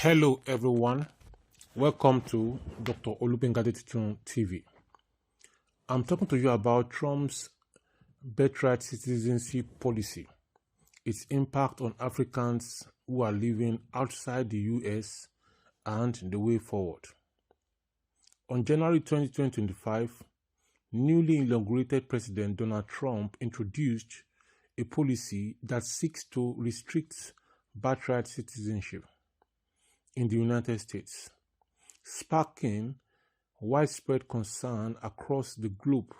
Hello everyone, welcome to Dr. Olubenga TV. I'm talking to you about Trump's Birthright Citizenship policy, its impact on Africans who are living outside the US and the way forward. On January 2025, newly inaugurated President Donald Trump introduced a policy that seeks to restrict birthright citizenship in the United States, sparking widespread concern across the globe,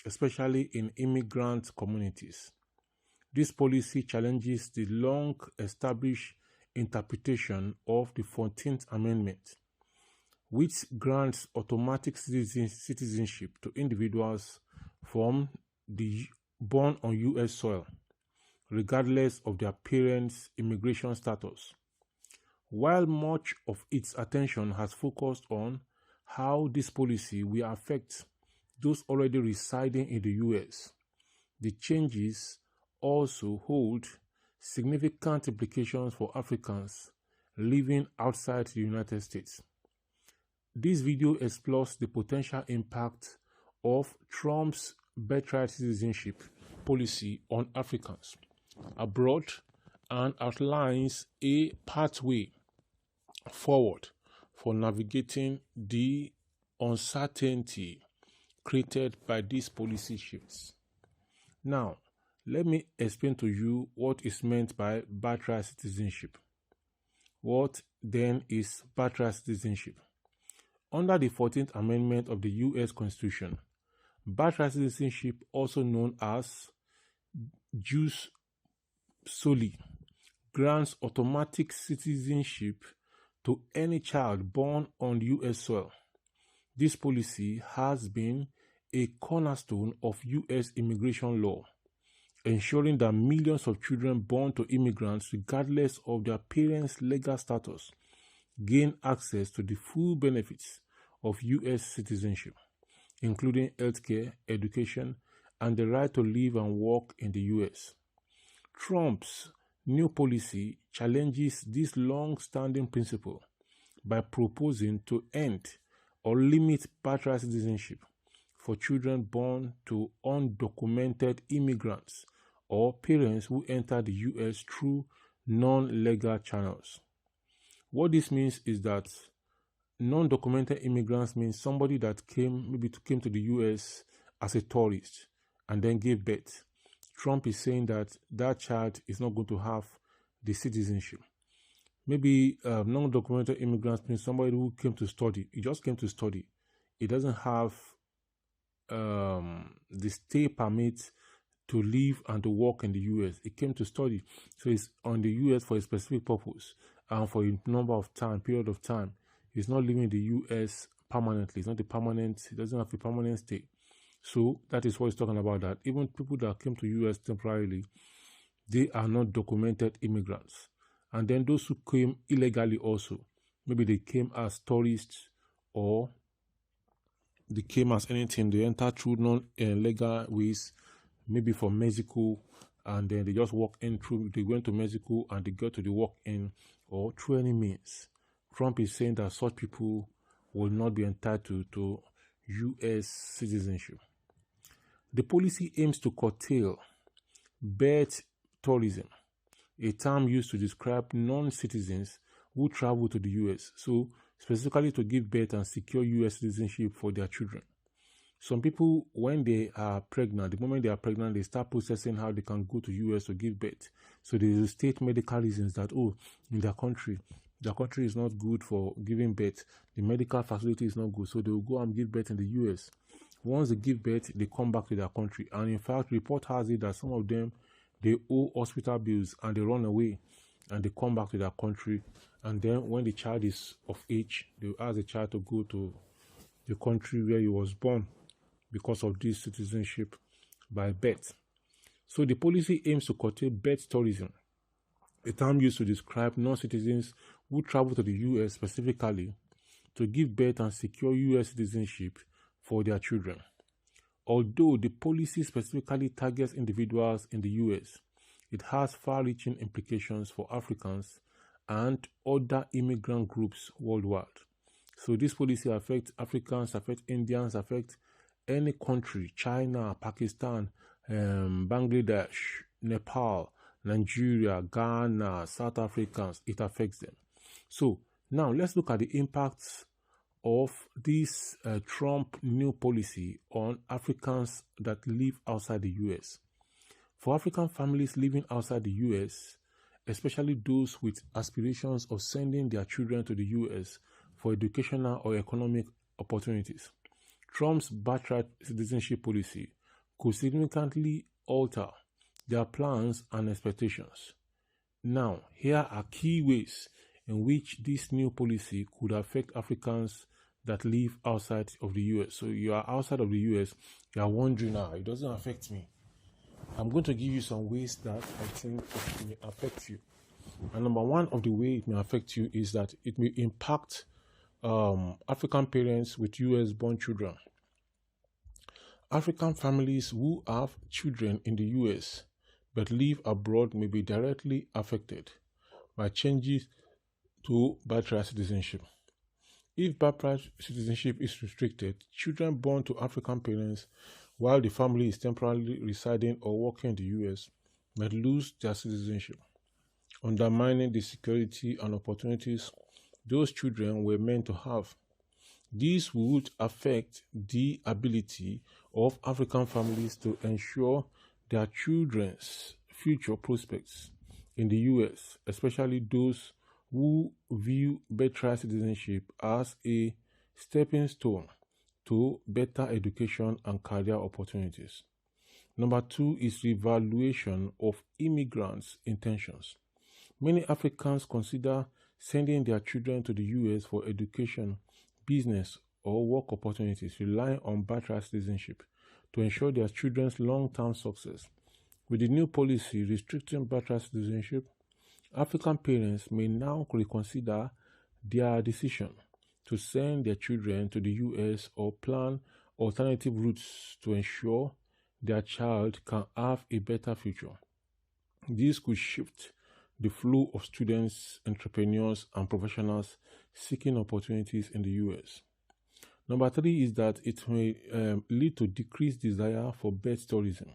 especially in immigrant communities. This policy challenges the long-established interpretation of the 14th Amendment, which grants automatic citizenship to individuals born on U.S. soil, regardless of their parents' immigration status. While much of its attention has focused on how this policy will affect those already residing in the U.S., the changes also hold significant implications for Africans living outside the United States. This video explores the potential impact of Trump's birthright citizenship policy on Africans abroad and outlines a pathway forward for navigating the uncertainty created by these policy shifts. Now, let me explain to you what is meant by birthright citizenship. What then is birthright citizenship? Under the 14th Amendment of the U.S. Constitution, birthright citizenship, also known as jus soli, grants automatic citizenship to any child born on U.S. soil. This policy has been a cornerstone of U.S. immigration law, ensuring that millions of children born to immigrants, regardless of their parents' legal status, gain access to the full benefits of U.S. citizenship, including healthcare, education, and the right to live and work in the U.S. Trump's new policy challenges this long-standing principle by proposing to end or limit birthright citizenship for children born to undocumented immigrants or parents who enter the U.S. through non-legal channels. What this means is that non-documented immigrants means somebody that came to the U.S. as a tourist and then gave birth. Trump is saying that that child is not going to have the citizenship. Maybe non-documented immigrants means somebody who came to study. He just came to study. He doesn't have the stay permit to live and to work in the U.S. He came to study. So he's on the U.S. for a specific purpose and for a period of time. He's not living in the U.S. permanently. It's not he doesn't have a permanent stay. So that is what he's talking about, that even people that came to U.S. temporarily, they are not documented immigrants. And then those who came illegally also, maybe they came as tourists or they came as anything, they entered through non-legal ways, maybe from Mexico, and then they just walked in through, they went to Mexico and they got to the walk-in or through any means. Trump is saying that such people will not be entitled to U.S. citizenship. The policy aims to curtail birth tourism, a term used to describe non-citizens who travel to the U.S., so specifically to give birth and secure U.S. citizenship for their children. Some people, when they are pregnant, the moment they are pregnant, they start processing how they can go to U.S. to give birth. So they will state medical reasons that, in their country is not good for giving birth. The medical facility is not good, so they will go and give birth in the U.S. Once they give birth, they come back to their country. And in fact, report has it that some of them, they owe hospital bills and they run away and they come back to their country. And then when the child is of age, they will ask the child to go to the country where he was born because of this citizenship by birth. So the policy aims to curtail birth tourism, a term used to describe non-citizens who travel to the U.S. specifically to give birth and secure U.S. citizenship for their children. Although the policy specifically targets individuals in the U.S., it has far-reaching implications for Africans and other immigrant groups worldwide. So this policy affects Africans, affects Indians, affects any country, China, Pakistan, Bangladesh, Nepal, Nigeria, Ghana, South Africans. It affects them. So now let's look at the impacts of this Trump new policy on Africans that live outside the US. For African families living outside the US, especially those with aspirations of sending their children to the US for educational or economic opportunities, Trump's birthright citizenship policy could significantly alter their plans and expectations. Now, here are key ways in which this new policy could affect Africans that live outside of the US. So you are outside of the US, you are wondering, it doesn't affect me. I'm going to give you some ways that I think it may affect you. And number one of the way it may affect you is that it may impact African parents with US-born children. African families who have children in the US but live abroad may be directly affected by changes to birthright citizenship. If birthright citizenship is restricted, children born to African parents while the family is temporarily residing or working in the US might lose their citizenship, undermining the security and opportunities those children were meant to have. This would affect the ability of African families to ensure their children's future prospects in the US, especially those who view birthright citizenship as a stepping stone to better education and career opportunities. Number two is revaluation of immigrants' intentions. Many Africans consider sending their children to the US for education, business, or work opportunities, relying on birthright citizenship to ensure their children's long-term success. With the new policy restricting birthright citizenship, African parents may now reconsider their decision to send their children to the US or plan alternative routes to ensure their child can have a better future. This could shift the flow of students, entrepreneurs, and professionals seeking opportunities in the US. Number three is that it may lead to decreased desire for birth tourism.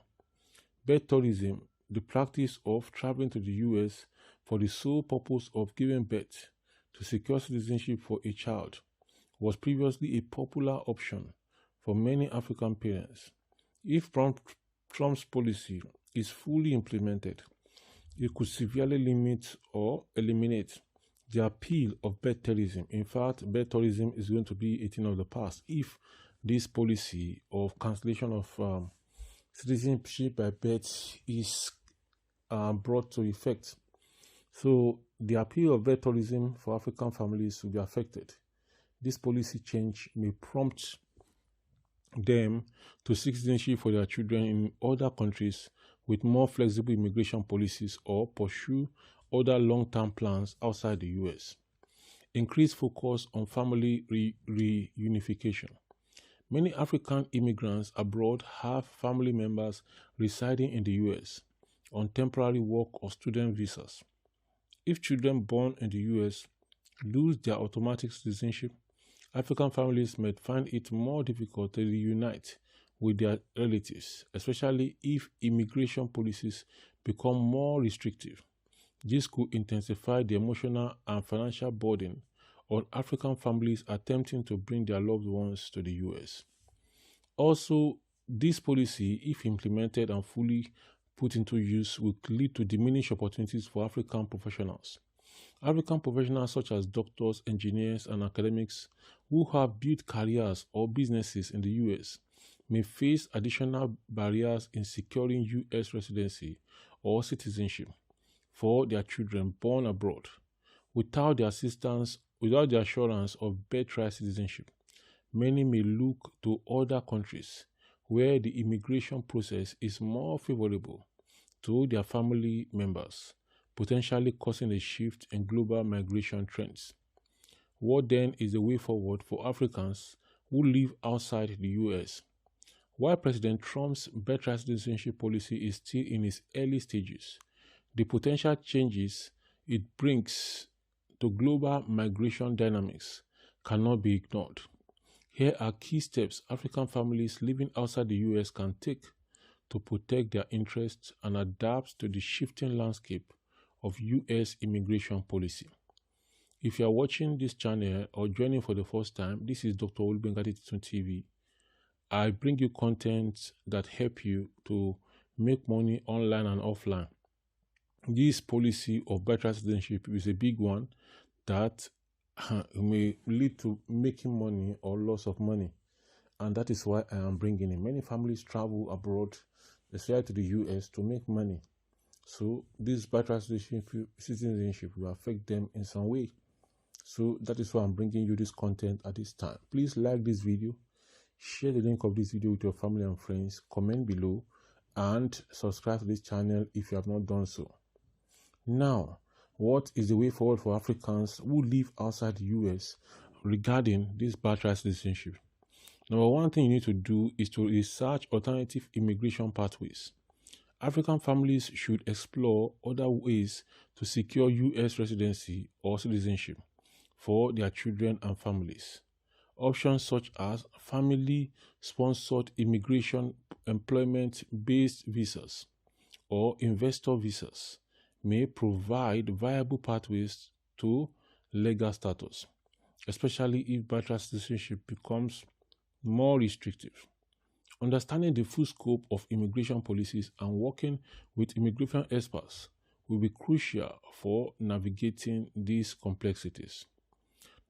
Birth tourism, the practice of traveling to the US for the sole purpose of giving birth to secure citizenship for a child, was previously a popular option for many African parents. If Trump's policy is fully implemented, it could severely limit or eliminate the appeal of birth tourism. In fact, birth tourism is going to be a thing of the past if this policy of cancellation of citizenship by birth is brought to effect. So the appeal of birth tourism for African families will be affected. This policy change may prompt them to seek citizenship for their children in other countries with more flexible immigration policies or pursue other long-term plans outside the US. Increased focus on family reunification. Many African immigrants abroad have family members residing in the US on temporary work or student visas. If children born in the US lose their automatic citizenship, African families might find it more difficult to reunite with their relatives, especially if immigration policies become more restrictive. This could intensify the emotional and financial burden on African families attempting to bring their loved ones to the US. Also, this policy, if implemented and fully put into use, will lead to diminished opportunities for African professionals. African professionals such as doctors, engineers, and academics who have built careers or businesses in the US may face additional barriers in securing US residency or citizenship for their children born abroad. Without the assurance of birthright citizenship, many may look to other countries where the immigration process is more favorable to their family members, potentially causing a shift in global migration trends. What then is the way forward for Africans who live outside the US? While President Trump's birthright citizenship policy is still in its early stages, the potential changes it brings to global migration dynamics cannot be ignored. Here are key steps African families living outside the US can take to protect their interests and adapt to the shifting landscape of US immigration policy. If you are watching this channel or joining for the first time, this is Dr. Olugbengade TV. I bring you content that help you to make money online and offline. This policy of birthright citizenship is a big one that may lead to making money or loss of money, and that is why I am bringing it. Many families travel abroad, especially to the US, to make money. So this birthright citizenship will affect them in some way. So that is why I'm bringing you this content at this time. Please like this video, share the link of this video with your family and friends, comment below, and subscribe to this channel if you have not done so. Now, what is the way forward for Africans who live outside the US regarding this birthright citizenship? Number one thing you need to do is to research alternative immigration pathways. African families should explore other ways to secure US residency or citizenship for their children and families. Options such as family-sponsored immigration employment-based visas or investor visas may provide viable pathways to legal status, especially if birthright citizenship becomes more restrictive. Understanding the full scope of immigration policies and working with immigration experts will be crucial for navigating these complexities.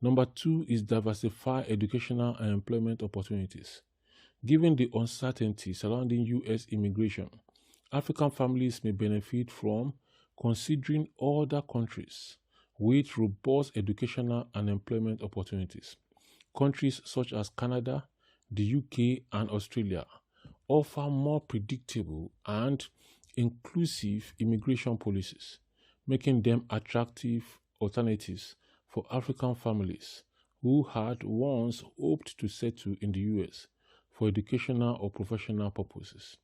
Number two is diversify educational and employment opportunities. Given the uncertainty surrounding U.S. immigration, African families may benefit from considering other countries with robust educational and employment opportunities. Countries such as Canada, the UK, and Australia offer more predictable and inclusive immigration policies, making them attractive alternatives for African families who had once hoped to settle in the US for educational or professional purposes.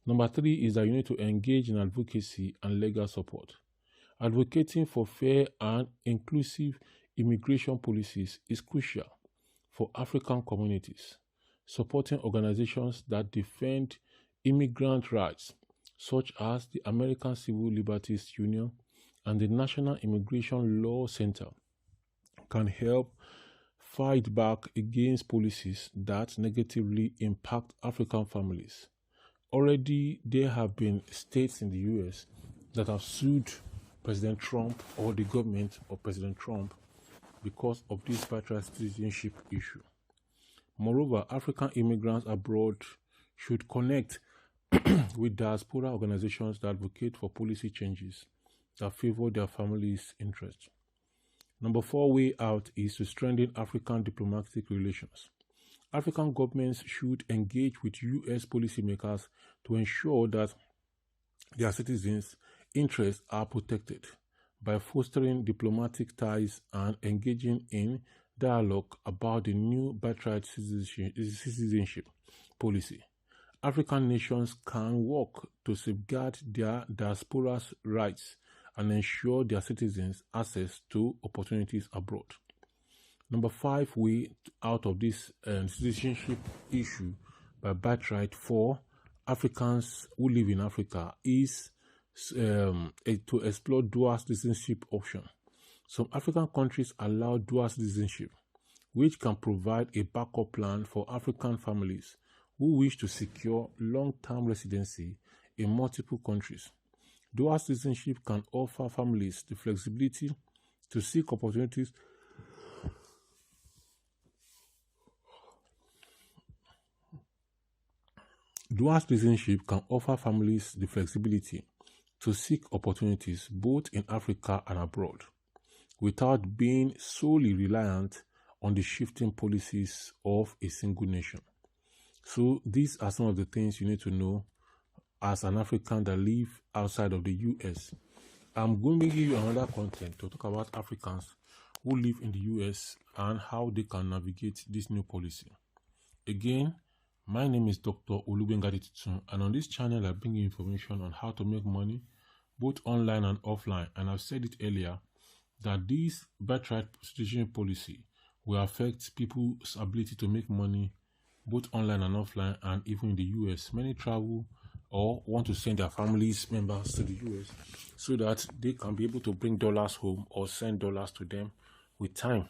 Number three is that you need to engage in advocacy and legal support. Advocating for fair and inclusive immigration policies is crucial for African communities. Supporting organizations that defend immigrant rights, such as the American Civil Liberties Union and the National Immigration Law Center, can help fight back against policies that negatively impact African families. Already, there have been states in the US that have sued President Trump or the government of President Trump because of this birthright citizenship issue. Moreover, African immigrants abroad should connect with diaspora organizations that advocate for policy changes that favor their families' interests. Number four way out is to strengthen African diplomatic relations. African governments should engage with U.S. policymakers to ensure that their citizens' interests are protected by fostering diplomatic ties and engaging in dialogue about the new birthright citizenship policy. African nations can work to safeguard their diaspora's rights and ensure their citizens access to opportunities abroad. Number five way out of this citizenship issue by birthright for Africans who live in Africa is to explore dual citizenship option. Some African countries allow dual citizenship, which can provide a backup plan for African families who wish to secure long-term residency in multiple countries. Dual citizenship can offer families the flexibility to seek opportunities Dual citizenship can offer families the flexibility to seek opportunities both in Africa and abroad, without being solely reliant on the shifting policies of a single nation. So these are some of the things you need to know as an African that live outside of the US. I'm going to give you another content to talk about Africans who live in the US and how they can navigate this new policy. Again, my name is Dr. Olugbengade, and on this channel I bring you information on how to make money both online and offline. And I've said it earlier that this birthright citizenship policy will affect people's ability to make money both online and offline, and even in the US. Many travel or want to send their families members to the US so that they can be able to bring dollars home or send dollars to them with time.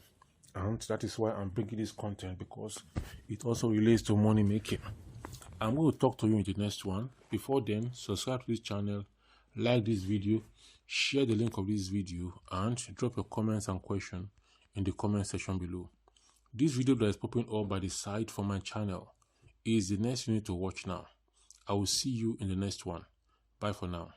And that is why I'm bringing this content, because it also relates to money making. I'm going to talk to you in the next one. Before then, subscribe to this channel, like this video, share the link of this video, and drop your comments and questions in the comment section below. This video that is popping up by the side for my channel is the next you need to watch now. I will see you in the next one. Bye for now.